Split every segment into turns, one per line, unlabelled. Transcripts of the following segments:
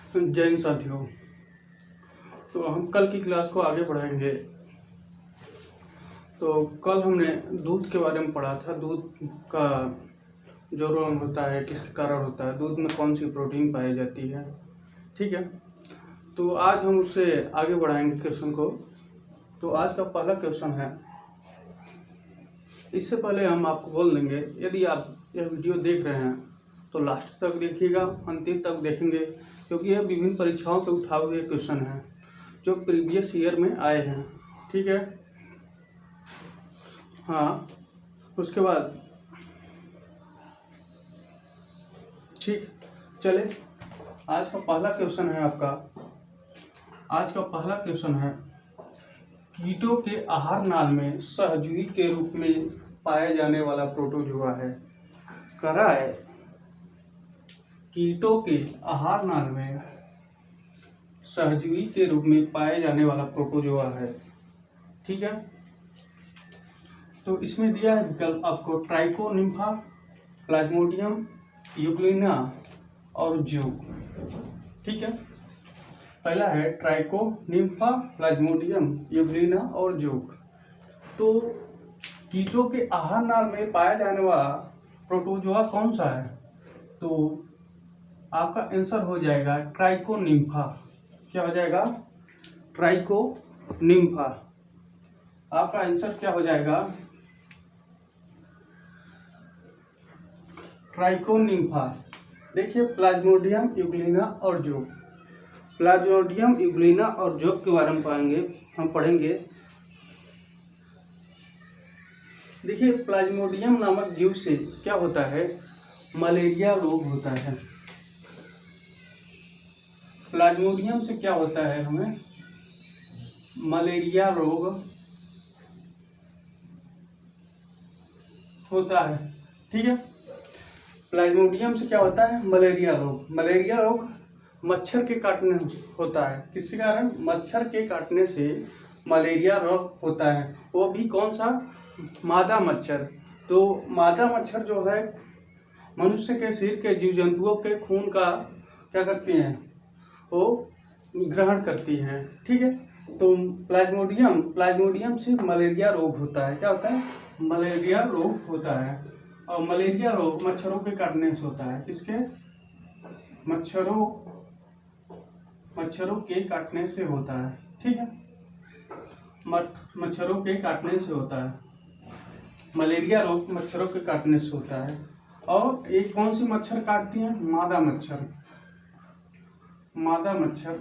जय हिंद साथियों। तो हम कल की क्लास को आगे बढ़ाएंगे। तो कल हमने दूध के बारे में पढ़ा था। दूध का जो रोग होता है किसके कारण होता है, दूध में कौन सी प्रोटीन पाई जाती है। ठीक है, तो आज हम उससे आगे बढ़ाएंगे क्वेश्चन को। तो आज का पहला क्वेश्चन है, इससे पहले हम आपको बोल देंगे, यदि आप यह वीडियो देख रहे हैं तो लास्ट तक देखिएगा, अंतिम तक देखेंगे, क्योंकि यह विभिन्न परीक्षाओं पे उठाए हुए क्वेश्चन हैं जो प्रीवियस ईयर में आए हैं। ठीक है, हाँ, उसके बाद ठीक, चले आज का पहला क्वेश्चन है आपका। आज का पहला क्वेश्चन है, कीटों के आहार नाल में सहजीवी के रूप में पाया जाने वाला प्रोटोजोआ है। करा है, कीटों के आहार नाल में सहजीवी के रूप में पाया जाने वाला प्रोटोजोआ है। ठीक है, तो इसमें दिया है विकल्प आपको ट्राइकोनिम्फा, प्लाज्मोडियम, यूग्लिना और जूक। ठीक है, पहला है ट्राइकोनिम्फा, प्लाज्मोडियम, यूग्लिना और जूक। तो कीटों के आहार नाल में पाया जाने वाला प्रोटोजोआ कौन सा है? तो आपका आंसर हो जाएगा ट्राइकोनिम्फा। क्या हो जाएगा? ट्राइकोनिम्फा। आपका आंसर क्या हो जाएगा? ट्राइकोनिम्फा। देखिए, प्लाज्मोडियम, यूग्लिना और जूक। प्लाज्मोडियम, यूग्लिना और जूक के बारे में हम पढ़ेंगे। देखिए, प्लाज्मोडियम नामक जीव से क्या होता है? मलेरिया रोग होता है। प्लाज्मोडियम से क्या होता है? हमें मलेरिया रोग होता है। ठीक है, प्लाज्मोडियम से क्या होता है? मलेरिया रोग। मलेरिया रोग मच्छर के काटने होता है। किसके कारण? मच्छर के काटने से मलेरिया रोग होता है। वो भी कौन सा? मादा मच्छर। तो मादा मच्छर जो है मनुष्य के शरीर के जीव जंतुओं के खून का क्या करती हैं? वो ग्रहण करती हैं। ठीक है, तो प्लाज्मोडियम से मलेरिया रोग होता है। क्या होता है? मलेरिया रोग होता है। और मलेरिया रोग मच्छरों के काटने से होता है। किसके? मच्छरों के काटने से होता है। ठीक है, मच्छरों के काटने से होता है। मलेरिया रोग मच्छरों के काटने से होता है। और एक कौन सी मच्छर काटती है? मादा मच्छर। मादा मच्छर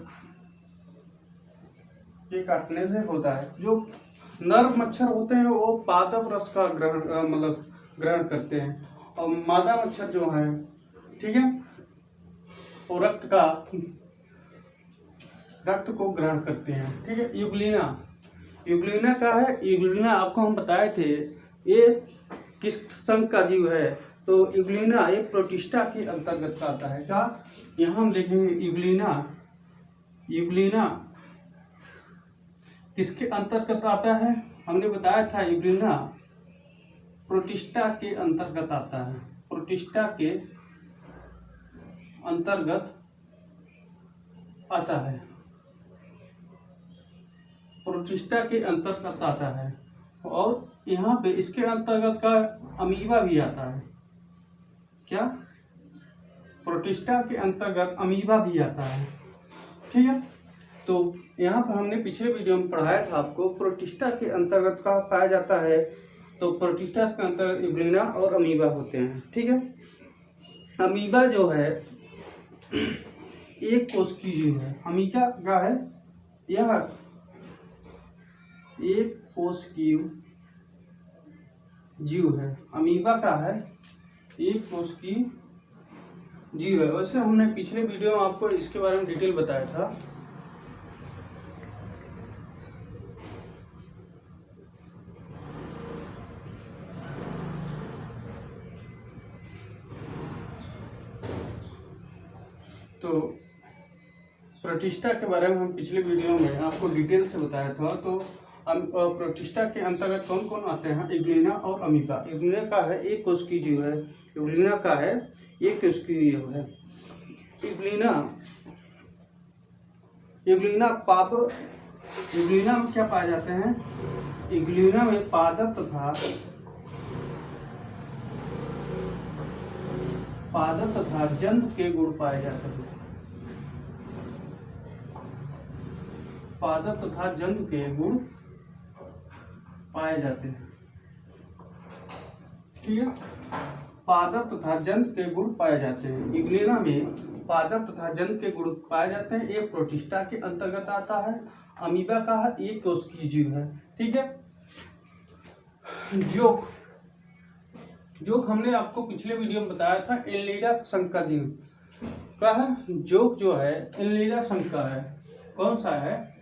के काटने से होता है। जो नर मच्छर होते हैं वो पादप रस का ग्रहण करते हैं, और मादा मच्छर जो है, ठीक है, वो रक्त को ग्रहण करते हैं। ठीक है, यूग्लिना का है। यूग्लिना आपको हम बताए थे ये किस संघ का जीव है? तो यूग्लिना एक प्रोटिस्टा के अंतर्गत आता है। क्या? यहाँ हम देखेंगे यूग्लिना किसके अंतर्गत आता है? हमने बताया था यूग्लिना प्रोटिस्टा के अंतर्गत आता है। प्रोटिस्टा के अंतर्गत आता है। प्रोटिस्टा के अंतर्गत आता है। और यहाँ पे इसके अंतर्गत का अमीबा भी आता है। क्या? प्रोटिस्टा के अंतर्गत अमीबा भी आता है। ठीक है, तो यहाँ पर हमने पिछले वीडियो में पढ़ाया था आपको, प्रोटिस्टा के अंतर्गत का पाया जाता है। तो प्रोटिस्टा के अंतर्गत यूग्लिना और अमीबा होते हैं। ठीक है, अमीबा जो है एक कोश की जीव है। अमीबा क्या है? यह एक कोश की जीव है। अमीबा का है एक कोश की जीव है। वैसे हमने पिछले वीडियो में आपको इसके बारे में डिटेल बताया था। तो प्रोटिस्टा के बारे में हम पिछले वीडियो में आपको डिटेल से बताया था। तो प्रोटिस्टा के अंतर्गत कौन कौन आते हैं? यूग्लिना और अमीबा। यूग्लिना का है एक कोश की जीव है। यूग्लिना का है एक कोश की जीव है। यूग्लिना इग्लुइना इग्लुइना में क्या पाए जाते हैं? इग्लुइना में पादप तथा जंतु के गुण पाए जाते हैं। पादप तथा जंतु के गुण पाए जाते हैं। ठीक है, पादप तथा जंतु के गुण पाए जाते हैं। इग्लुइना में पादप तथा जंतु के गुण पाए जाते हैं। एक प्रोटिस्टा के अंतर्गत आता है, अमीबा का है, एक कोशिकीय जीव है। ठीक है, जोक हमने आपको पिछले वीडियो में बताया था, एनिलिडा संघ का जीव का है। जोक जो है एनिलिडा संघ का है। कौन सा है,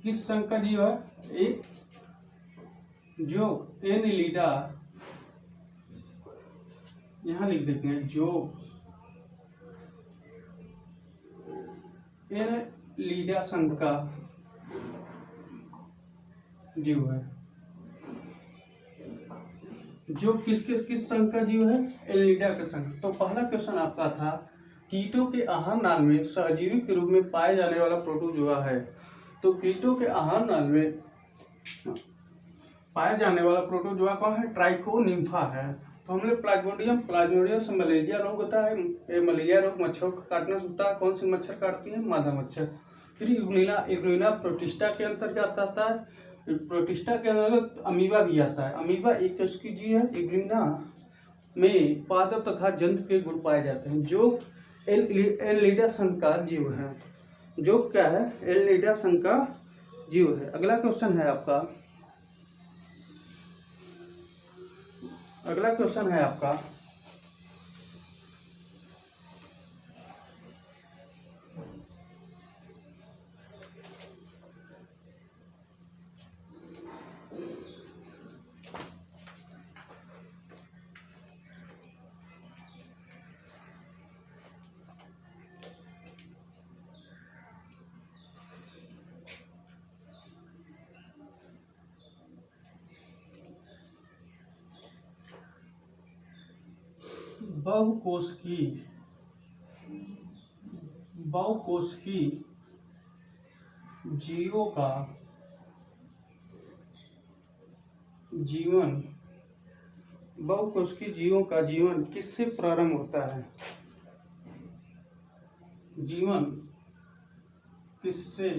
किस संघ का जीव है? एक जोक एनिलिडा, यहां लिख देते हैं जोक एनिलिडा संघ का जीव है। जो किस संघ का जीव है? एनिलिडा का संघ। तो पहला क्वेश्चन आपका था, कीटों के आहार नाल में सहजीवी के रूप में पाए जाने वाला प्रोटोजोआ है। तो कीटों के आहार नाल में पाया जाने वाला प्रोटोजोआ कौन है? ट्राइकोनिम्फा है। तो हमने प्लाज्मोडियम से मलेरिया रोग होता है। मलेरिया रोग मच्छरों को काटने से होता है। कौन सी मच्छर काटती है? मादा मच्छर। फिर इग्लुइना प्रोटिस्टा के अंतर्गत आता है। प्रोटिस्टा के अंतर्गत अमीबा भी आता है। अमीबा एक कोशिकीय जीव है। इग्लुइना में पादप तथा जंतु के गुण पाए जाते हैं। जो एनिलिडा संघ का जीव है। जो क्या है? एनिलिडा संघ का जीव है। अगला क्वेश्चन है आपका, बहुकोशिकीय जीवों का जीवन किससे प्रारंभ होता है? जीवन किससे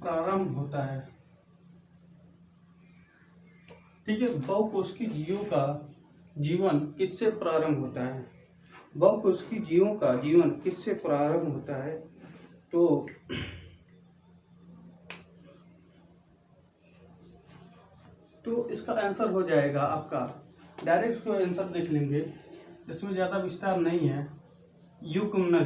प्रारंभ होता है? ठीक है, बहुकोशिकीय जीवों का जीवन किससे प्रारंभ होता है? बहुकोशिकीय जीवों का जीवन किससे प्रारंभ होता है? तो इसका आंसर हो जाएगा आपका, डायरेक्ट इसको आंसर देख लेंगे, इसमें ज्यादा विस्तार नहीं है। युग्म।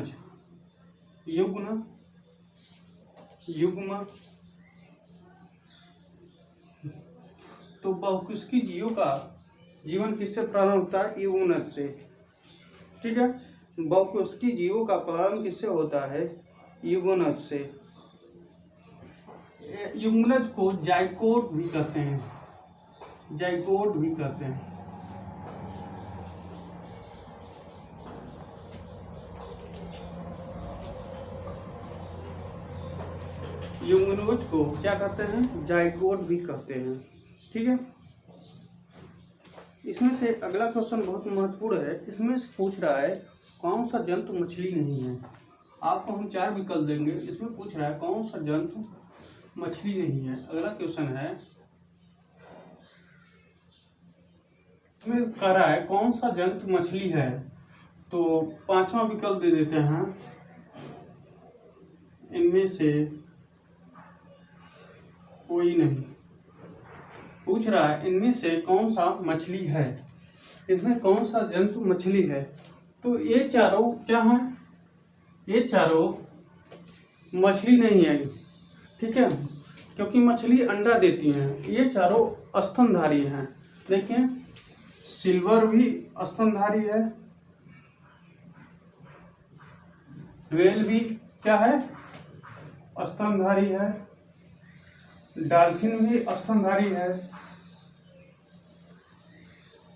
तो बहुकोशिकीय जीवों का जीवन किससे प्रारंभ होता है? युग्मनज से। ठीक है, बहुकोशिकीय जीवों का प्रारंभ किससे होता है? युग्मनज से। युग्मनज को जाइगोट भी कहते हैं। युग्मनज को क्या कहते हैं? जाइगोट भी कहते हैं। ठीक है, इसमें से अगला क्वेश्चन बहुत महत्वपूर्ण है। इसमें से पूछ रहा है कौन सा जंतु मछली नहीं है। आपको हम 4 विकल्प देंगे। इसमें पूछ रहा है कौन सा जंतु मछली नहीं है। अगला क्वेश्चन है, इसमें कह रहा है कौन सा जंतु मछली है। तो 5वां विकल्प दे देते हैं, इनमें से कोई नहीं। पूछ रहा है इनमें से कौन सा मछली है, इसमें कौन सा जंतु मछली है। तो ये चारों क्या हैं? ये चारों मछली नहीं है। ठीक है, क्योंकि मछली अंडा देती हैं। ये चारों स्तनधारी हैं। देखिए, सिल्वर भी स्तनधारी है, व्हेल भी क्या है? स्तनधारी है, डॉल्फिन भी स्तनधारी है,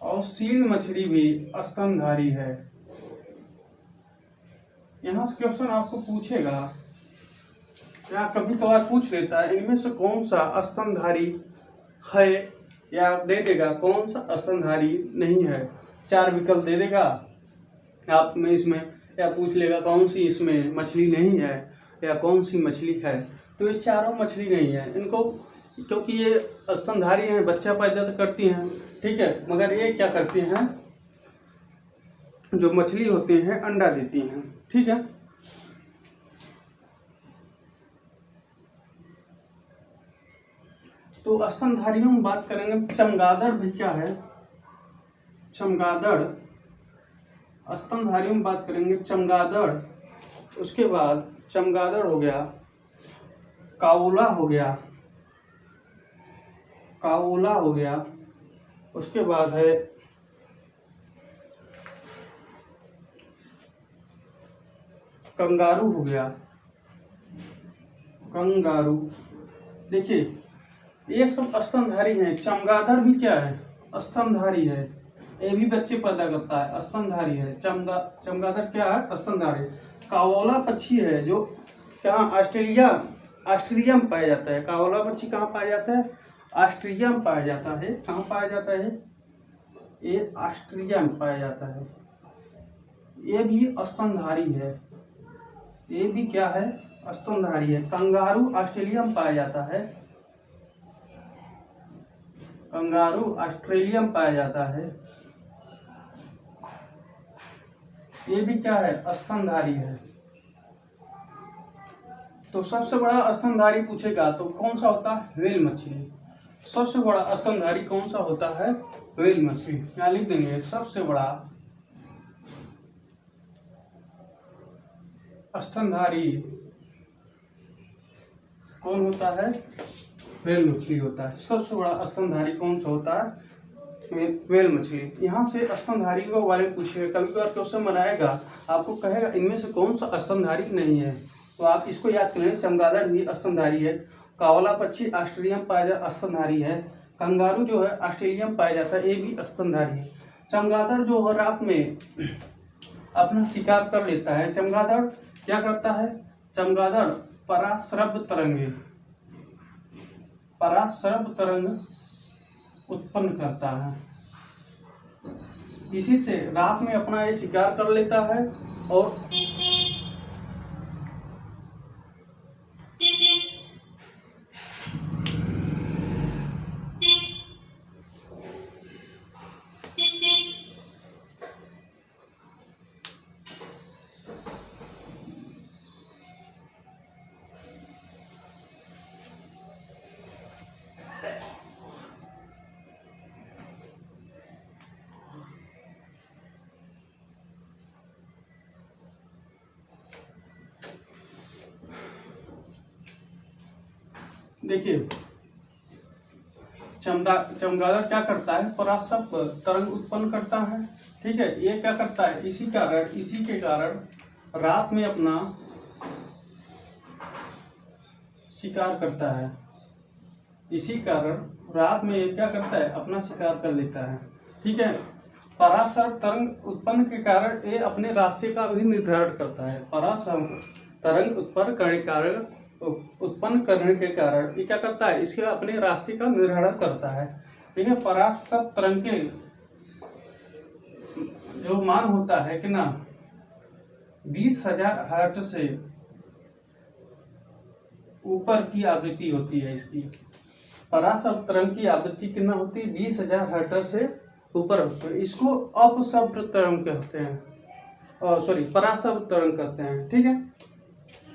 और सील मछली भी स्तनधारी है। यहाँ से क्वेश्चन आपको पूछेगा या कभी कभार पूछ लेता है इनमें से कौन सा स्तनधारी है, या दे देगा कौन सा स्तनधारी नहीं है। 4 विकल्प दे देगा आप में इसमें, या पूछ लेगा कौन सी इसमें मछली नहीं है या कौन सी मछली है। तो ये चारों मछली नहीं है इनको, क्योंकि ये स्तनधारी हैं, बच्चा पैदा करती हैं, ठीक है, मगर ये क्या करती हैं, जो मछली होती हैं अंडा देती हैं, ठीक है। तो स्तनधारियों में बात करेंगे, चमगादड़ भी क्या है, चमगादड़, स्तनधारियों में बात करेंगे चमगादड़, उसके बाद चमगादड़ हो गया, काओला हो गया, काओला हो गया, उसके बाद है कंगारू हो गया, कंगारू। देखिए ये सब स्तनधारी हैं। चमगादड़ भी क्या है, स्तनधारी है, ये भी बच्चे पैदा करता है, स्तनधारी है। चमगादड़ क्या है, स्तनधारी। काओला पक्षी है जो क्या ऑस्ट्रेलिया में पाया जाता है। काओला पक्षी कहाँ पाया जाता है, ऑस्ट्रेलिया में पाया जाता है। कहाँ पाया जाता है, ये ऑस्ट्रेलिया में पाया जाता है। ये भी स्तनधारी है, ये भी क्या है, स्तनधारी है। कंगारू ऑस्ट्रेलिया में पाया जाता है, कंगारू ऑस्ट्रेलिया में पाया जाता है, ये भी क्या है, स्तनधारी है। तो सबसे बड़ा स्तनधारी पूछेगा तो कौन सा होता है, व्हेल मछली। सबसे बड़ा स्तनधारी कौन सा होता है, व्हेल मछली। यहाँ लिख देंगे सबसे बड़ा स्तनधारी कौन होता है, व्हेल मछली होता है। सबसे बड़ा स्तनधारी कौन सा होता है, व्हेल मछली। यहाँ से स्तनधारी के बारे में पूछेगा, कभी कभार क्वेश्चन बनाएगा, आपको कहेगा इनमें से कौन सा स्तनधारी नहीं है, तो आप इसको याद करें। चमगादड़ भी स्तनधारी है, कावला पक्षी ऑस्ट्रेलिया में पाया जाता स्तनधारी है, कंगारू जो है ऑस्ट्रेलिया में पाया जाता है, ये भी स्तनधारी है। चमगादड़ जो है रात में अपना शिकार कर लेता है। चमगादड़ क्या करता है, चमगादड़ पराश्रव्य तरंग उत्पन्न करता है, इसी से रात में अपना ये शिकार कर लेता है। और देखिए चमगादड़ क्या करता है, पराश्रव्य तरंग उत्पन्न करता है, ठीक है। ये क्या करता है, इसी के कारण रात में अपना शिकार करता है। इसी कारण रात में ये क्या करता है, अपना शिकार कर लेता है, ठीक है। पराश्रव्य तरंग उत्पन्न के कारण ये अपने रास्ते का भी निर्धारण करता है। पराश्रव्य तरंग उत्पन्न करने के कारण ये क्या करता है, इसके अपने रास्ते का निर्धारण करता है। देखिए पराश्रव्य तरंग के जो मान होता है कि ना 20,000 हर्ट्ज से ऊपर की आवृत्ति होती है इसकी। पराश्रव्य तरंग की आवृत्ति कितना होती है, 20,000 हर्ट्ज से ऊपर होती है। इसको अपश्रव्य तरंग कहते हैं, पराश्रव्य तरंग कहते हैं, ठीक है।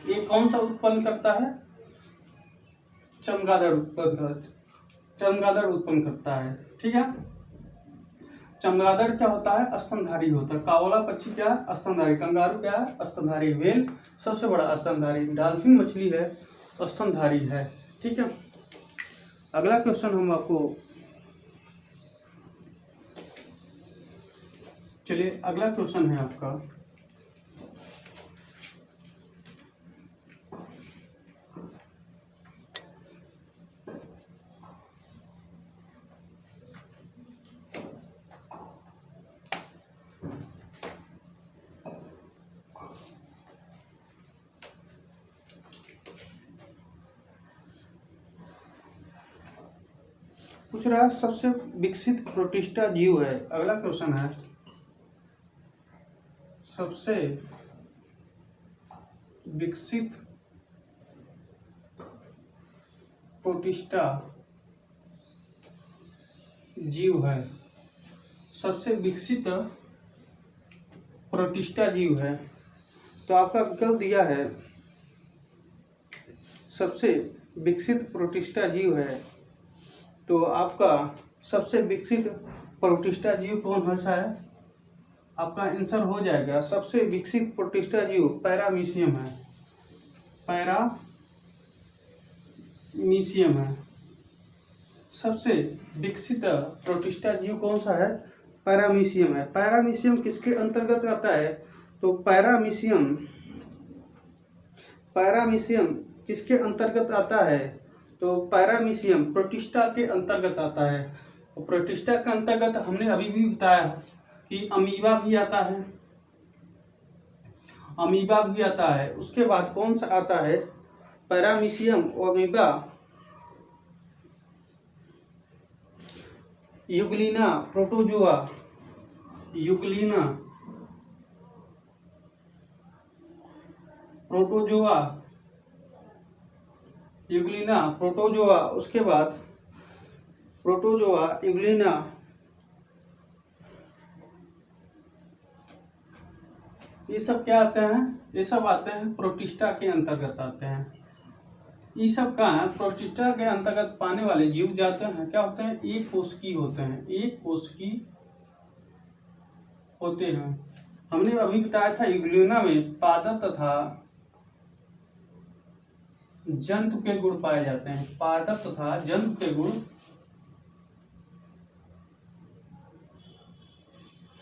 ये कौन सा उत्पन्न करता है, चमगादड़ उत्पन्न करता है, ठीक है। चमगादड़ क्या होता है, स्तनधारी होता है। कावला पक्षी क्या है, स्तनधारी। कंगारू क्या है, स्तनधारी। व्हेल सबसे बड़ा स्तनधारी। डॉल्फिन मछली है, स्तनधारी है, ठीक है। अगला क्वेश्चन हम आपको, चलिए अगला क्वेश्चन है आपका, पूछ रहा है सबसे विकसित प्रोटिस्टा जीव है। अगला क्वेश्चन है सबसे विकसित प्रोटिस्टा जीव है। सबसे विकसित प्रोटिस्टा जीव है। तो आपका विकल्प दिया है सबसे विकसित प्रोटिस्टा जीव है। तो आपका सबसे विकसित प्रोटिस्टा जीव कौन सा है? आपका आंसर हो जाएगा सबसे विकसित प्रोटिस्टा जीव पैरामीशियम है। पैरामीशियम है सबसे विकसित प्रोटिस्टा जीव। कौन सा है? पैरामीशियम है। पैरामीशियम किसके अंतर्गत आता है? तो पैरामीशियम किसके अंतर्गत आता है? तो पैरामीशियम प्रोटिस्टा के अंतर्गत आता है। तो प्रोटिस्टा के अंतर्गत हमने अभी भी बताया कि अमीबा भी आता है। अमीबा भी आता है। उसके बाद कौन सा आता है? Paramecium, amoeba, Euglena, protozoa, Euglena, protozoa, उसके बाद प्रोटोजोआ, यूग्लिना, ये सब क्या आते हैं? ये सब आते हैं प्रोटिस्टा के अंतर्गत आते हैं। ये सब का है प्रोटिस्टा के अंतर्गत पाने वाले जीव जाते हैं क्या होते हैं? एक कोशिकी होते हैं। एक कोशिकी होते हैं। हमने अभी बताया था यूग्लिना में पादप तथा जंतु के गुण पाए जाते हैं। पादप तथा जंतु के गुण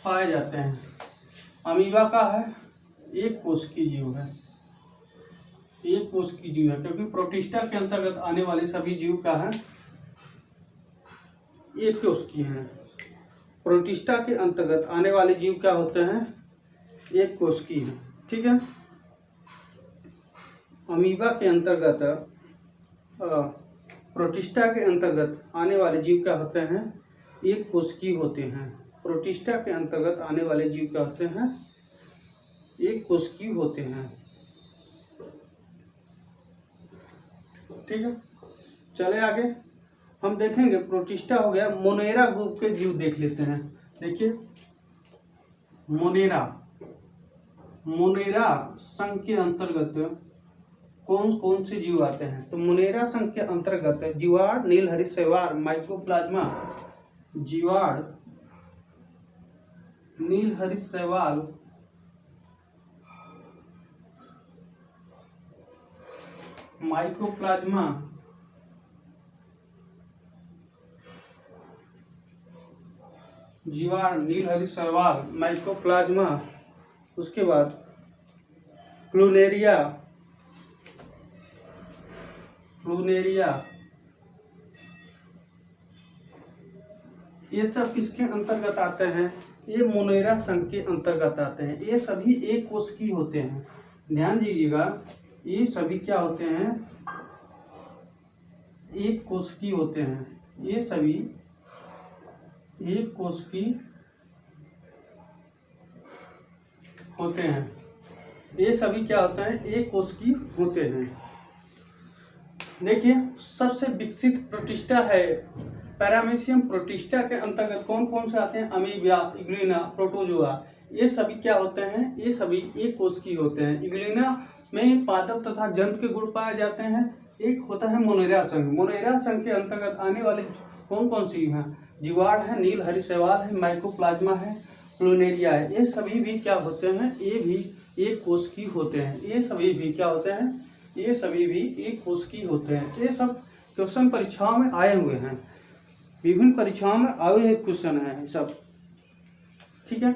पाए जाते हैं। अमीबा का है एक कोशिकीय जीव है। एक कोशिकीय जीव है क्योंकि प्रोटिस्टा के अंतर्गत आने वाले सभी जीव का है एक कोशिकीय है। प्रोटिस्टा के अंतर्गत आने वाले जीव क्या होते हैं? एक कोशिकीय है। ठीक है। अमीबा के अंतर्गत प्रोटिस्टा के अंतर्गत आने वाले जीव क्या होते हैं? एक कोशिकीय होते हैं। प्रोटिस्टा के अंतर्गत आने वाले जीव क्या होते हैं? एक कोशिकीय होते हैं। ठीक है। चले आगे हम देखेंगे। प्रोटिस्टा हो गया। मोनेरा ग्रुप के जीव देख लेते हैं। देखिए मोनेरा संघ के अंतर्गत कौन कौन से जीव आते हैं? तो मोनेरा संघ के अंतर्गत जीवाणु, नीलहरी शैवाल, माइकोप्लाज्मा, जीवाणु, नीलहरी शैवाल, माइकोप्लाज्मा, जीवाणु, नीलहरी शैवाल, माइकोप्लाज्मा, उसके बाद प्लूनेरिया, ये सब किसके अंतर्गत आते हैं? ये मोनेरा संघ के अंतर्गत आते हैं। ये सभी एक कोशिकीय होते हैं। ध्यान दीजिएगा ये सभी क्या होते हैं? एक कोशिकीय होते हैं। ये सभी एक कोशिकीय होते हैं। ये सभी क्या होते हैं? एक कोशिकीय होते हैं। देखिए सबसे विकसित प्रोटिस्टा है पैरामीशियम। प्रोटिस्टा के अंतर्गत कौन कौन से आते हैं? Amoeba, Euglena, protozoa. ये सभी क्या होते हैं? ये सभी एक कोशिकीय होते हैं। यूग्लिना में पादप तथा जंतु के गुण पाए जाते हैं। एक होता है मोनेरा संघ। मोनेरा संघ के अंतर्गत आने वाले कौन कौन सी हैं? जीवाणु है, नीलहरी शैवाल है, माइकोप्लाज्मा है, प्लूनेरिया है। ये सभी भी क्या होते हैं? ये भी एक कोशिकीय होते हैं। ये सभी भी क्या होते हैं? ये सभी भी एक कोशिकीय होते हैं। ये सब क्वेश्चन परीक्षाओं में आए हुए हैं। विभिन्न परीक्षाओं में आए हुए क्वेश्चन हैं सब। ठीक है।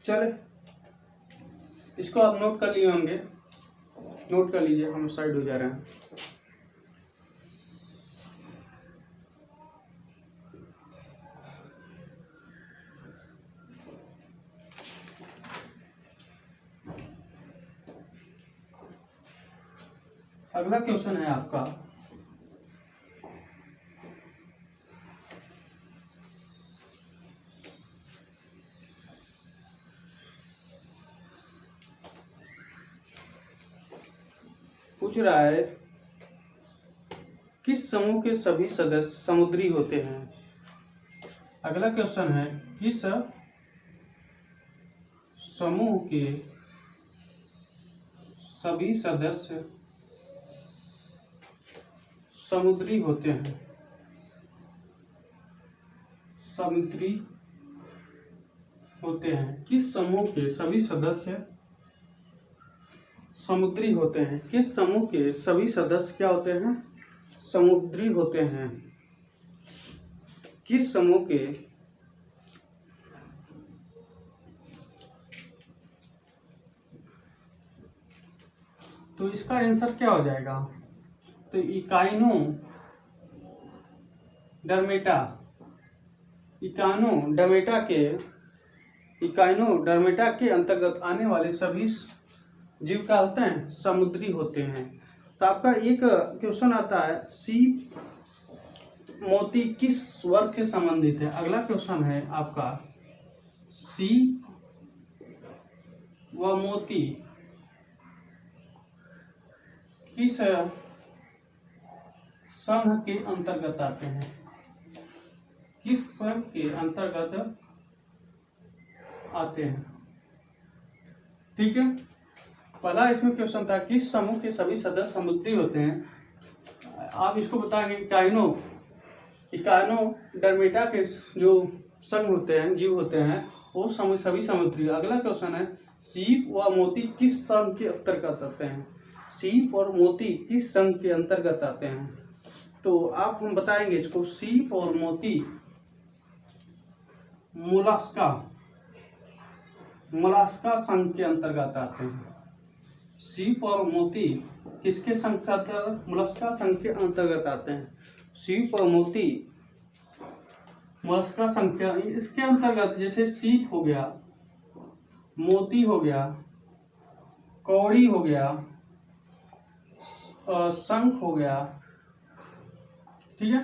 चले इसको आप नोट कर लिए होंगे। नोट कर लीजिए। हम साइड हो जा रहे हैं। अगला क्वेश्चन है आपका, पूछ रहा है किस समूह के सभी सदस्य समुद्री होते हैं। अगला क्वेश्चन है किस समूह के सभी सदस्य समुद्री होते हैं। समुद्री होते हैं। किस समूह के सभी सदस्य समुद्री होते हैं। किस समूह के सभी सदस्य क्या होते हैं, समुद्री होते हैं। किस समूह के तो इसका आंसर क्या हो जाएगा, तो इकाइनो डर्मेटा के अंतर्गत आने वाले सभी जीव क्या होते हैं, समुद्री होते हैं। तो आपका एक क्वेश्चन आता है सीप मोती किस वर्ग से संबंधित है। अगला क्वेश्चन है आपका सीप व मोती किस संघ के अंतर्गत आते हैं। किस संघ के अंतर्गत आते हैं। ठीक है, पहला इसमें क्वेश्चन था किस समूह के सभी सदस्य समुद्री होते हैं। आप इसको बताएंगे इकाइनो डर्मेटा के जो संघ होते हैं, जीव होते हैं, वो सभी समुद्री। अगला क्वेश्चन है सीप व मोती किस संघ के अंतर्गत आते हैं। सीप और मोती किस संघ के अंतर्गत आते हैं, तो आप हम बताएंगे इसको सीप और मोती मोलास्का संघ के अंतर्गत आते हैं। सीप और मोती किसके संघ के अंतर्गत, मोलस्का संघ के अंतर्गत आते हैं। सीप और मोती मोलस्का संघ के इसके अंतर्गत, जैसे सीप हो गया, मोती हो गया, कौड़ी हो गया, शंख हो गया। ठीक है,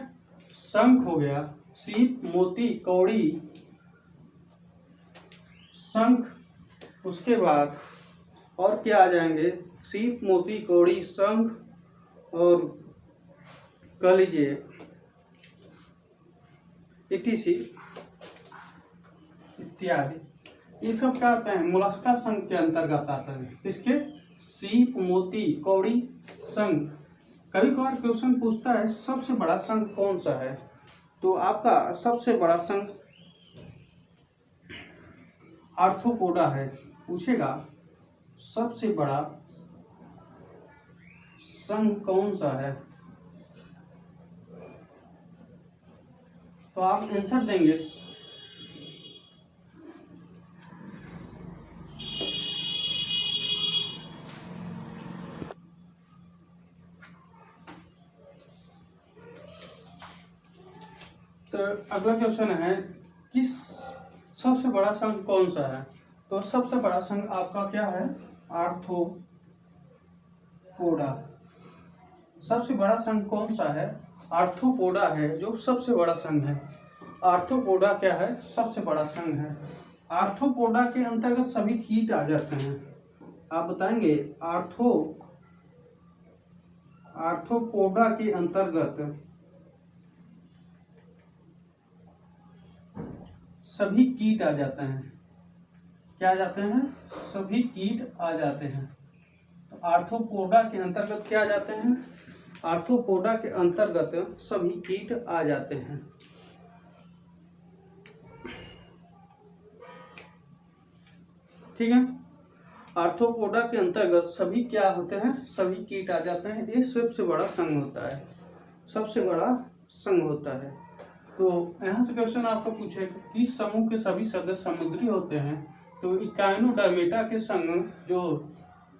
शंख हो गया, सीप मोती कौड़ी शंख। उसके बाद और क्या आ जाएंगे, सीप मोती कौड़ी शंख और कह लीजिए इत्यादि। ये सब क्या आते हैं, मोलस्का संघ के अंतर्गत आते हैं। इसके सीप मोती कौड़ी संघ। कभी कभार क्वेश्चन पूछता है सबसे बड़ा संघ कौन सा है, तो आपका सबसे बड़ा संघ आर्थ्रोपोडा है। पूछेगा सबसे बड़ा संघ कौन सा है, तो आप आंसर देंगे तो अगला क्वेश्चन है किस सबसे बड़ा संघ कौन सा है, तो सबसे बड़ा संघ आपका क्या है, आर्थ्रोपोडा। सबसे बड़ा संघ कौन सा है, आर्थ्रोपोडा है जो सबसे बड़ा संघ है। आर्थ्रोपोडा क्या है, सबसे बड़ा संघ है। आर्थ्रोपोडा के अंतर्गत सभी कीट आ जाते हैं। आप बताएंगे आर्थ्रोपोडा के अंतर्गत सभी कीट आ जाते हैं। क्या आ जाते हैं, सभी कीट आ जाते हैं। तो आर्थ्रोपोडा के अंतर्गत क्या आ जाते हैं, आर्थ्रोपोडा के अंतर्गत सभी कीट आ जाते हैं। ठीक है, आर्थ्रोपोडा के अंतर्गत सभी क्या होते हैं, सभी कीट आ जाते हैं। ये सबसे बड़ा संघ होता है, सबसे बड़ा संघ होता है। तो यहाँ से क्वेश्चन आपको पूछेगा किस समूह के सभी सदस्य समुद्री होते हैं, तो इकाइनोडर्मेटा के संघ जो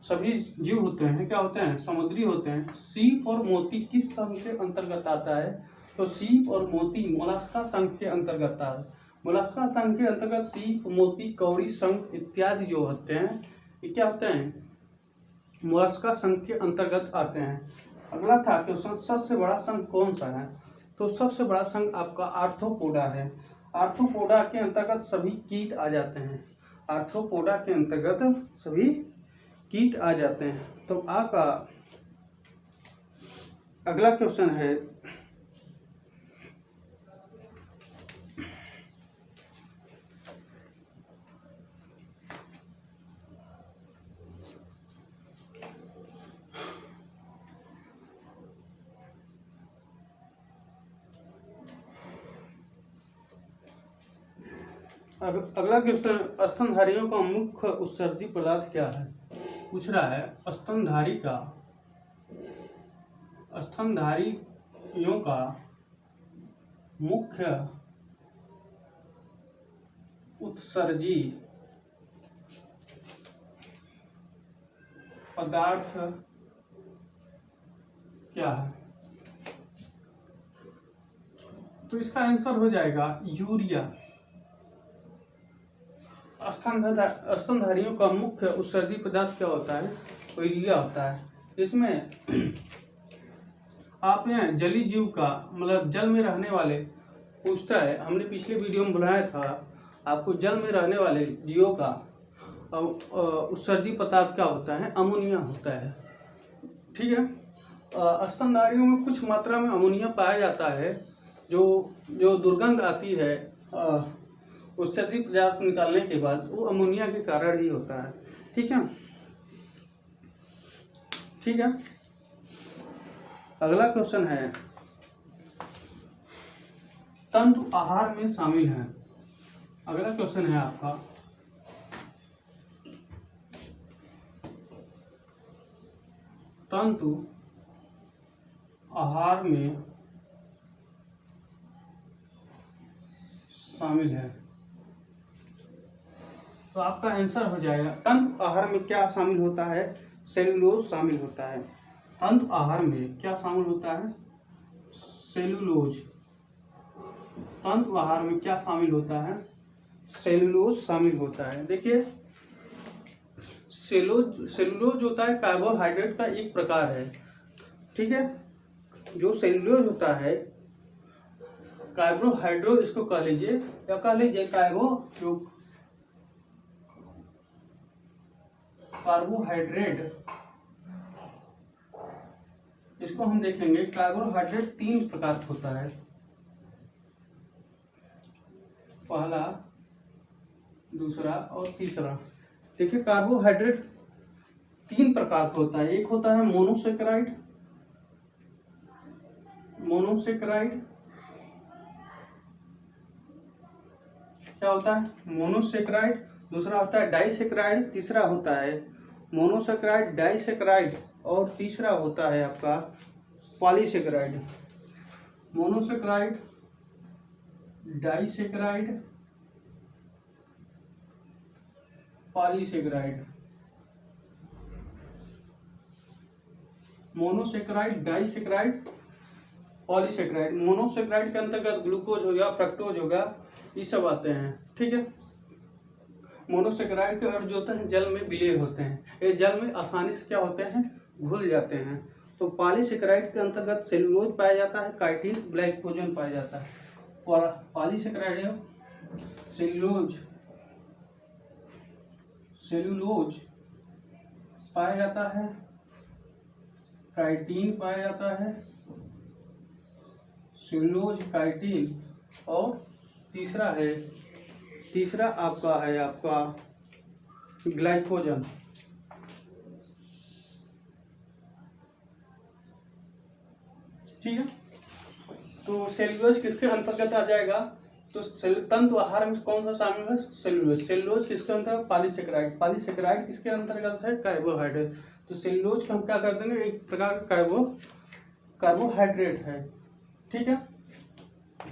सभी जीव होते हैं क्या होते हैं, समुद्री होते हैं। सीप और मोती किस संघ के अंतर्गत आता है, तो सीप और मोती मोलस्का संघ के अंतर्गत आता है। मोलस्का संघ के अंतर्गत सीप मोती कौड़ी शंख इत्यादि जो होते हैं ये क्या होते हैं, मोलस्का संघ के अंतर्गत आते हैं। अगला था क्वेश्चन, सबसे बड़ा संघ कौन सा है? तो सबसे बड़ा संघ आपका आर्थ्रोपोडा है। आर्थ्रोपोडा के अंतर्गत सभी कीट आ जाते हैं। आर्थ्रोपोडा के अंतर्गत सभी कीट आ जाते हैं। तो आपका अगला क्वेश्चन है, अगला क्वेश्चन, स्तनधारियों का मुख्य उत्सर्जी पदार्थ क्या है? पूछ रहा है स्तनधारियों का मुख्य उत्सर्जी पदार्थ क्या है? तो इसका आंसर हो जाएगा यूरिया। स्तनधारियों का मुख्य उत्सर्जी पदार्थ क्या होता है? यूरिया होता है। इसमें आपने जलीय जीव का मतलब जल में रहने वाले पूछता है, हमने पिछले वीडियो में बनाया था आपको, जल में रहने वाले जीवों का उत्सर्जी पदार्थ क्या होता है? अमोनिया होता है। ठीक है। स्तनधारियों में कुछ मात्रा में अमोनिया पाया जाता है, जो दुर्गंध आती है उत्सर्जी पदार्थ निकालने के बाद, वो अमोनिया के कारण ही होता है। ठीक है, ठीक है। अगला क्वेश्चन है, तंतु आहार में शामिल है। अगला क्वेश्चन है आपका, तंतु आहार में शामिल है। तो आपका आंसर हो जाएगा, तंतु आहार में क्या शामिल होता है? सेलुलोज शामिल होता है। तंतु आहार में क्या शामिल होता है? सेलुलोज। तंतु आहार में क्या शामिल होता है? सेलुलोज शामिल होता है। देखिए, सेलुलोज होता है कार्बोहाइड्रेट का एक प्रकार है। ठीक है, जो सेलुलोज होता है कार्बोहाइड्रेट, इसको कह लीजिए या कह लीजिए कार्बोहाइड्रेट, इसको हम देखेंगे। कार्बोहाइड्रेट तीन प्रकार का होता है, पहला, दूसरा और तीसरा। देखिए, कार्बोहाइड्रेट तीन प्रकार का होता है। एक होता है मोनोसेकेराइड, क्या होता है? मोनोसेकेराइड। दूसरा होता है डाइसेकेराइड, तीसरा होता है मोनोसेकेराइड, डाइसेकेराइड और तीसरा होता है आपका polysaccharide. Monosaccharide, disaccharide, polysaccharide. Monosaccharide, disaccharide, polysaccharide. Monosaccharide के अंतर्गत ग्लूकोज हो गया, फ्रक्टोज होगा, ये सब आते हैं। ठीक है। मोनोसेकेराइड के अर्थ जो होते हैं जल में विलीन होते हैं, ये जल में आसानी से क्या होते हैं? घुल जाते हैं। तो पॉलीसेकेराइड के अंतर्गत सेलुलोज पाया जाता है, काइटिन, ग्लाइकोजन पाया जाता है। और पॉलीसेकेराइड है सेलुलोज पाया जाता है, काइटिन पाया जाता है, सेलुलोज, काइटिन, और तीसरा आपका है ग्लाइकोजन। ठीक है। तो सेलुलोज किसके अंतर्गत आ जाएगा? तो तंतु आहार में कौन सा शामिल है? सेलुलोज। सेलुलोज किसके अंतर्गत? पॉलीसेकेराइड। पॉलीसेकेराइड किसके अंतर्गत है? कार्बोहाइड्रेट। तो सेलुलोज का हम क्या कर देंगे? एक प्रकार का कार्बोहाइड्रेट है। ठीक है।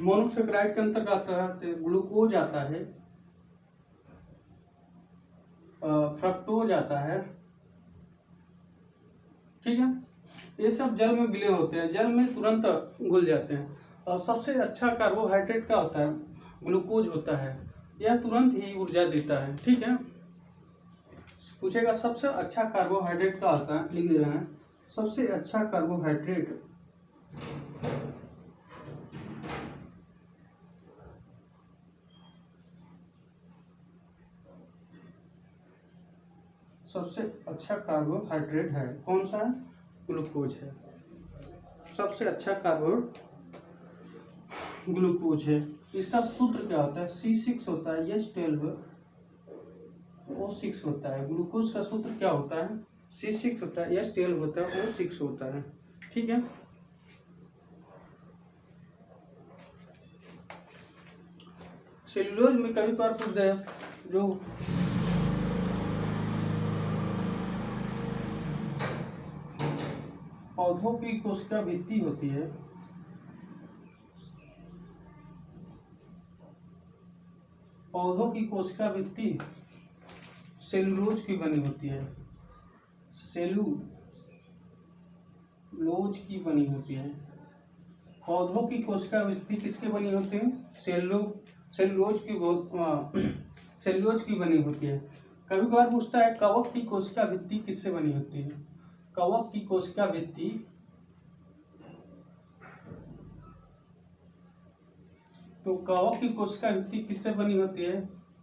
मोनोसेकेराइड के अंतर्गत ग्लूकोज आता है, फ्रक्टोज आता है। ठीक है। ये सब जल में विलीन होते हैं, जल में तुरंत घुल जाते हैं। और सबसे अच्छा कार्बोहाइड्रेट क्या होता है? ग्लूकोज होता है, यह तुरंत ही ऊर्जा देता है। ठीक है। पूछेगा सबसे अच्छा कार्बोहाइड्रेट का होता है, लिख दे रहे हैं सबसे अच्छा कार्बोहाइड्रेट सबसे अच्छा कार्बोहाइड्रेट है कौन सा है? ग्लूकोज है। सबसे अच्छा कार्बो ग्लूकोज है। इसका सूत्र क्या होता है? C6 होता है, H12O6 होता है। ग्लूकोज का सूत्र क्या होता है? C6 होता है, H12 होता है, O6 होता है। ठीक है। सेलुलोज में कभी कभार पूछ गया जो पौधों की कोशिका भित्ति होती है, पौधों की कोशिका भित्ति सेलुलोज की बनी होती है। सेलुलोज की बनी होती है। पौधों की कोशिका भित्ति किसके बनी होती है? सेलुलोज की बनी होती है। कभी कभार पूछता है कवक की कोशिका भित्ति किससे बनी होती है? कवक की कोशिका भित्ति तो कवक की कोशिका भित्ति किससे बनी होती है?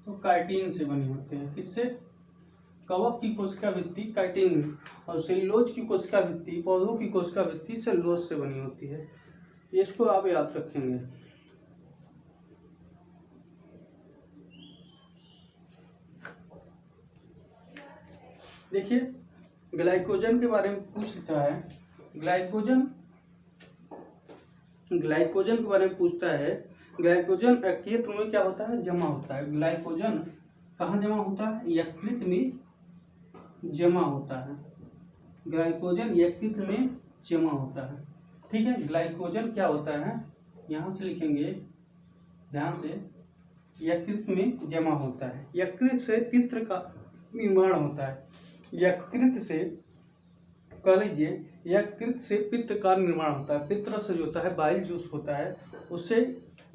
तो काइटिन से बनी होती है। किससे? कवक की कोशिका भित्ति काइटिन, और सेलुलोज की कोशिका भित्ति, पौधों की कोशिका भित्ति सेलुलोज से बनी होती है। इसको आप याद रखेंगे। देखिए ग्लाइकोजन के बारे में पूछता है। ग्लाइकोजन के बारे में पूछता है। ग्लाइकोजन यकृत में क्या होता है? जमा होता है। ग्लाइकोजन कहाँ जमा होता है? यकृत में जमा होता है। ग्लाइकोजन यकृत में जमा होता है। ठीक है। ग्लाइकोजन क्या होता है? यहाँ से लिखेंगे ध्यान से, यकृत में जमा होता है। यकृत से पित्त का निर्माण होता है। यकृत से कह लीजिए, यकृत से पित्त का निर्माण होता है। पित्त रस जो होता है, बाइल जूस होता है, उससे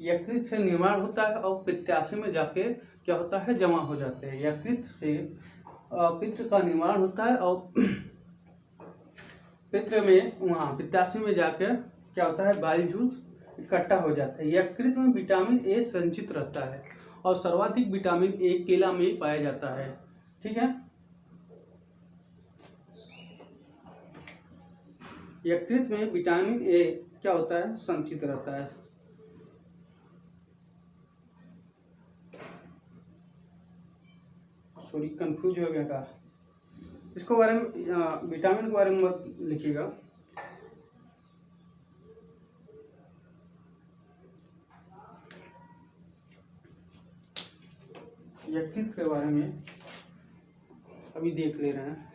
यकृत से निर्माण होता है और पित्ताशय में जाके क्या होता है? जमा हो जाते हैं। यकृत से पित्त का निर्माण होता है और पित्त में वहाँ पित्ताशय में जाकर क्या होता है? बाइल जूस इकट्ठा हो जाता है। यकृत में विटामिन ए संचित रहता है और सर्वाधिक विटामिन ए केला में पाया जाता है। ठीक है। यकृत में विटामिन ए क्या होता है? संचित रहता है। सॉरी कंफ्यूज हो गया था। इसको बारे में विटामिन के बारे में मत लिखिएगा। यकृत के बारे में अभी देख ले रहे हैं।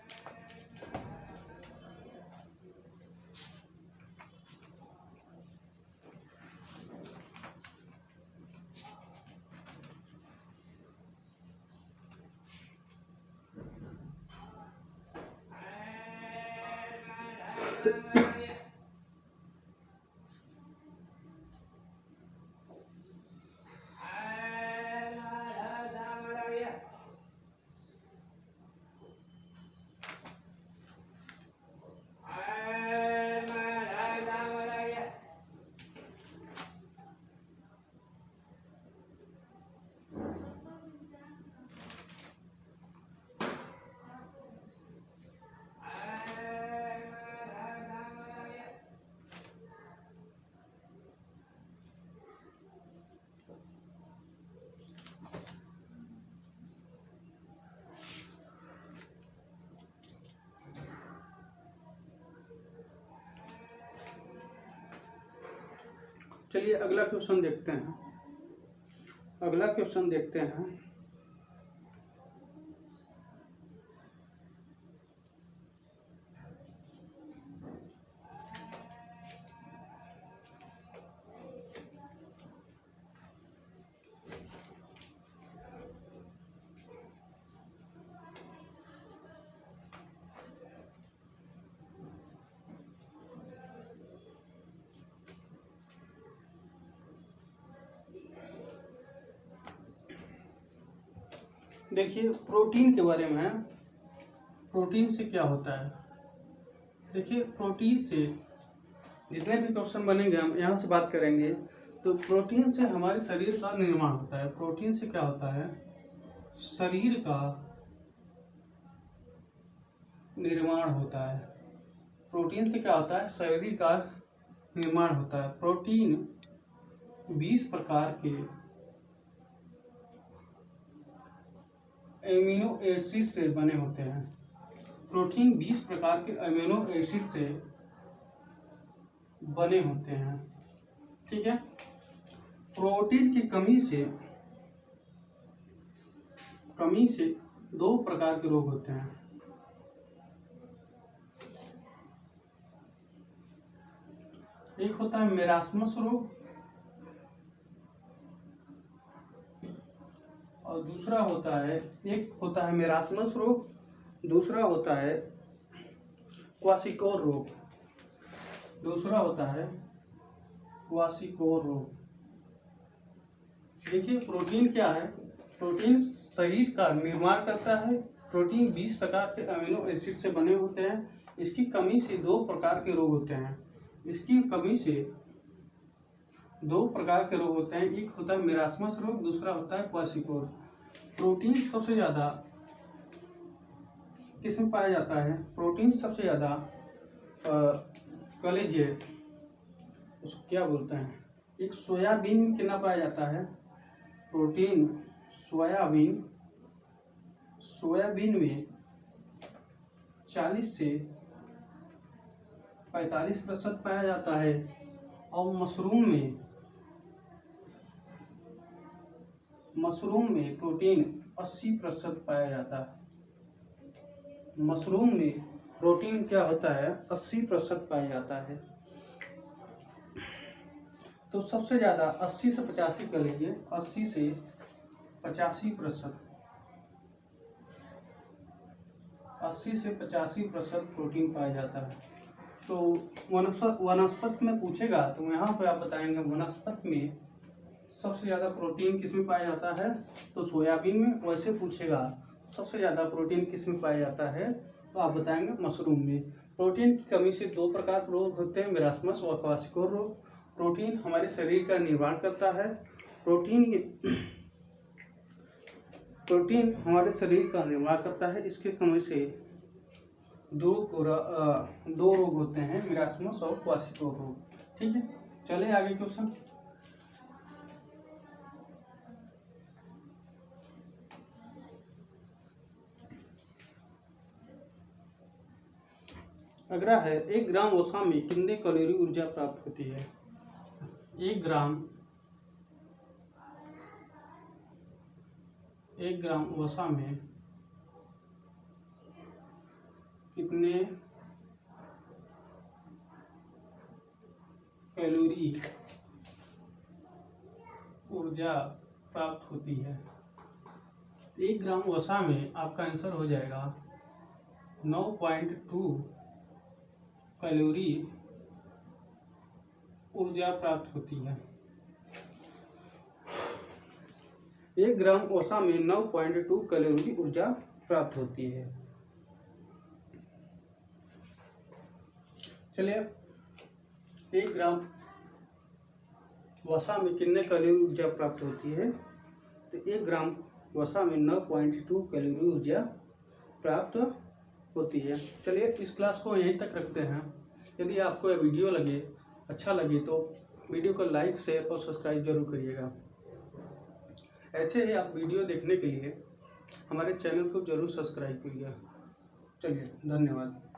चलिए अगला क्वेश्चन देखते हैं। अगला क्वेश्चन देखते हैं। देखिए प्रोटीन के बारे में है। प्रोटीन से क्या होता है। देखिए प्रोटीन से जितने भी क्वेश्चन बनेंगे हम यहाँ से बात करेंगे। तो प्रोटीन से हमारे शरीर का निर्माण होता है। प्रोटीन से क्या होता है, शरीर का निर्माण होता है। प्रोटीन से क्या होता है, शरीर का निर्माण होता है। प्रोटीन 20 प्रकार के एमिनो एसिड से बने होते हैं। प्रोटीन 20 प्रकार के अमीनो एसिड से बने होते हैं। ठीक है। प्रोटीन की कमी से 2 प्रकार के रोग होते हैं। एक होता है मेरास्मस रोग और दूसरा होता है, एक होता है मेरास्मस रोग, दूसरा होता है क्वाशिकोर रोग। दूसरा होता है क्वाशिकोर रोग। देखिए प्रोटीन क्या है, प्रोटीन शरीर का निर्माण करता है। प्रोटीन 20 प्रकार के अमीनो एसिड से बने होते हैं। इसकी कमी से 2 प्रकार के रोग होते हैं। इसकी कमी से 2 प्रकार के रोग होते हैं। एक होता है मेरास्मस रोग, दूसरा होता है क्वाशिकोर। प्रोटीन सबसे ज्यादा किसमें पाया जाता है, प्रोटीन सबसे ज्यादा कलेजे उसको क्या बोलते हैं, एक सोयाबीन में कितना पाया जाता है प्रोटीन। सोयाबीन में 40 से 45% पाया जाता है और मशरूम में प्रोटीन 80% पाया जाता है। मशरूम में प्रोटीन क्या होता है, 80% पाया जाता है। तो सबसे ज्यादा 80 से 85 कर लीजिए, 80 से 85% प्रोटीन पाया जाता है। तो वनस्पति में पूछेगा तो यहाँ पे आप बताएंगे वनस्पति में सबसे ज्यादा प्रोटीन किसमें पाया जाता है, तो सोयाबीन में। वैसे पूछेगा सबसे ज्यादा प्रोटीन किसमें पाया जाता है, तो आप बताएंगे मशरूम में। प्रोटीन की कमी से 2 प्रकार के रोग होते हैं, मेरास्मस और क्वाशिकोर रोग। प्रोटीन हमारे शरीर का निर्माण करता है। प्रोटीन हमारे शरीर का निर्माण करता है। इसके कमी से 2 रोग होते हैं, मेरास्मस और क्वाशिकोर रोग। ठीक है, चले आगे क्वेश्चन। अगला है 1 ग्राम वसा में कितने कैलोरी ऊर्जा प्राप्त होती है। 1 ग्राम वसा में कितने कैलोरी ऊर्जा प्राप्त होती है। 1 ग्राम वसा में आपका आंसर हो जाएगा 9.2 कैलोरी ऊर्जा प्राप्त होती है। 1 ग्राम वसा में 9.2 कैलोरी ऊर्जा प्राप्त होती है। चलिए 1 ग्राम वसा में कितने कैलोरी ऊर्जा प्राप्त होती है, तो 1 ग्राम वसा में 9.2 कैलोरी ऊर्जा प्राप्त होती है। चलिए इस क्लास को यहीं तक रखते हैं। यदि आपको यह वीडियो अच्छा लगे तो वीडियो को लाइक, शेयर और सब्सक्राइब जरूर करिएगा। ऐसे ही आप वीडियो देखने के लिए हमारे चैनल को जरूर सब्सक्राइब करिएगा। चलिए धन्यवाद।